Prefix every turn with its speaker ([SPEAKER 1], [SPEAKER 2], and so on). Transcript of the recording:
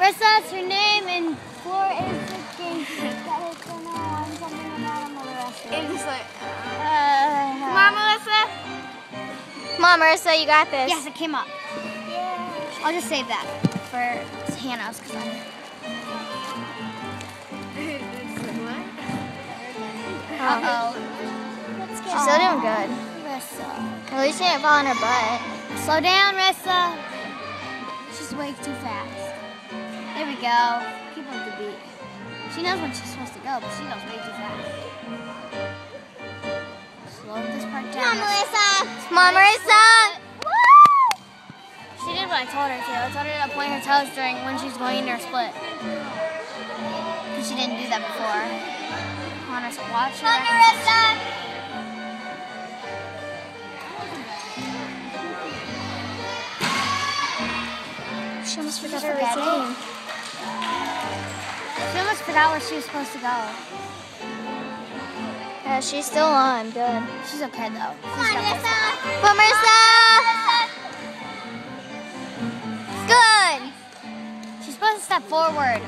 [SPEAKER 1] Marissa, her name, and floor is the game that is going on. Something about Marissa.
[SPEAKER 2] It's just like, come on, Melissa.
[SPEAKER 3] Come on, Marissa, you got this.
[SPEAKER 1] Yes, it came up.
[SPEAKER 3] Yeah.
[SPEAKER 1] I'll just save that for Hannah's because I'm. Uh-oh.
[SPEAKER 3] She's still doing good.
[SPEAKER 1] Marissa.
[SPEAKER 3] At least she didn't fall on her butt.
[SPEAKER 1] Slow down, Marissa. She's way too fast. There we go. Keep up the beat. She knows when she's supposed to go, but she goes way too fast. Slow this part down.
[SPEAKER 3] Come on, Melissa. Come on, Marissa.
[SPEAKER 1] She did what I told her to. I told her to point her toes during when she's going into her split. Because she didn't do that before. Come on, watch her.
[SPEAKER 3] Come on, Marissa. She almost forgot her
[SPEAKER 1] Forget it.
[SPEAKER 3] routine.
[SPEAKER 1] She almost forgot where she was supposed to go.
[SPEAKER 3] Yeah, she's still on. Good.
[SPEAKER 1] She's okay though.
[SPEAKER 3] Come on, Marissa. Come on, Marissa. Good.
[SPEAKER 1] She's supposed to step forward.